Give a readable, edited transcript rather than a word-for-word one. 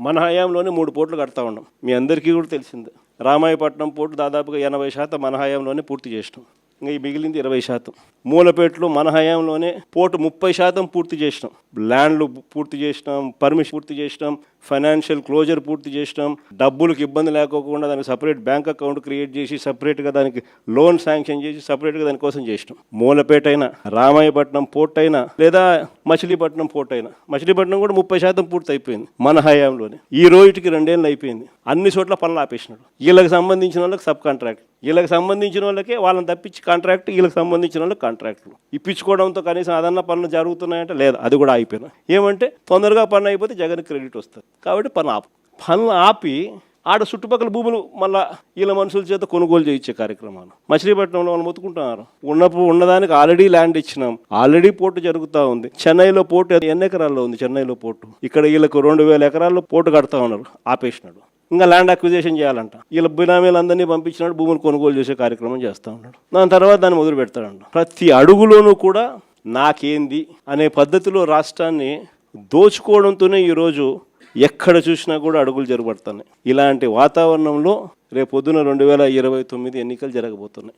మన హయాంలోనే 3 పోర్టులు కడతా ఉన్నాం. మీ అందరికీ కూడా తెలిసిందే. రామాయపట్నం పోర్టు దాదాపుగా 80% మన హయాంలోనే పూర్తి చేసినాం. ఇంకా ఈ మిగిలింది 20%. మూలపేటలో మన హయాంలోనే పోర్టు 30% పూర్తి చేసినాం. ల్యాండ్లు పూర్తి చేసినాం, పర్మిషన్ పూర్తి చేసినాం, ఫైనాన్షియల్ క్లోజర్ పూర్తి చేసినాం, డబ్బులకు ఇబ్బంది లేకోకుండా దానికి సపరేట్ బ్యాంక్ అకౌంట్ క్రియేట్ చేసి సపరేట్గా దానికి లోన్ శాంక్షన్ చేసి సపరేట్గా దానికోసం చేసినాం. మూలపేట అయినా, రామాయపట్నం పోర్ట్ అయినా, లేదా మచిలీపట్నం పోర్ట్ అయినా, మచిలీపట్నం కూడా 30% పూర్తి అయిపోయింది మన హయాంలోనే. ఈ రోజుకి 2 ఏళ్ళు అయిపోయింది. అన్ని చోట్ల పనులు ఆపేసినాడు. వీళ్ళకి సంబంధించిన వాళ్ళకి సబ్ కాంట్రాక్ట్, వీళ్ళకి సంబంధించిన వాళ్ళకే వాళ్ళని తప్పించి కాంట్రాక్ట్, వీళ్ళకి సంబంధించిన వాళ్ళకి కాంట్రాక్ట్లు ఇప్పించుకోవడంతో కనీసం అదన్న పనులు జరుగుతున్నాయంటే లేదు, అది కూడా అయిపోయినా. ఏమంటే తొందరగా పని అయిపోతే జగన్ క్రెడిట్ వస్తుంది కాబట్టి పనులు ఆపి ఆడ చుట్టుపక్కల భూములు మళ్ళీ వీళ్ళ మనుషుల చేత కొనుగోలు చేయించే కార్యక్రమాలు మచిలీపట్నంలో వాళ్ళు మొత్తుకుంటున్నారు. ఉన్నదానికి ఆల్రెడీ ల్యాండ్ ఇచ్చినాం, ఆల్రెడీ పోర్టు జరుగుతూ ఉంది. చెన్నైలో పోర్టు ఎన్ని ఎకరాల్లో ఉంది? చెన్నైలో పోర్టు. ఇక్కడ వీళ్ళకు 2000 ఎకరాల్లో పోర్టు కడతా ఉన్నారు, ఆపేసినాడు. ఇంకా ల్యాండ్ అక్విజిషన్ చేయాలంట. వీళ్ళ బినామీలందరినీ పంపించినాడు, భూములు కొనుగోలు చేసే కార్యక్రమం చేస్తూ ఉన్నాడు. దాని తర్వాత దాన్ని మొదలు పెడతాడంట. ప్రతి అడుగులోనూ కూడా నాకేంది అనే పద్ధతిలో రాష్ట్రాన్ని దోచుకోవడంతోనే ఈరోజు ఎక్కడ చూసినా కూడా అడుగులు జరగబడుతున్నాయి. ఇలాంటి వాతావరణంలో రేపు పొద్దున 2029 ఎన్నికలు జరగబోతున్నాయి.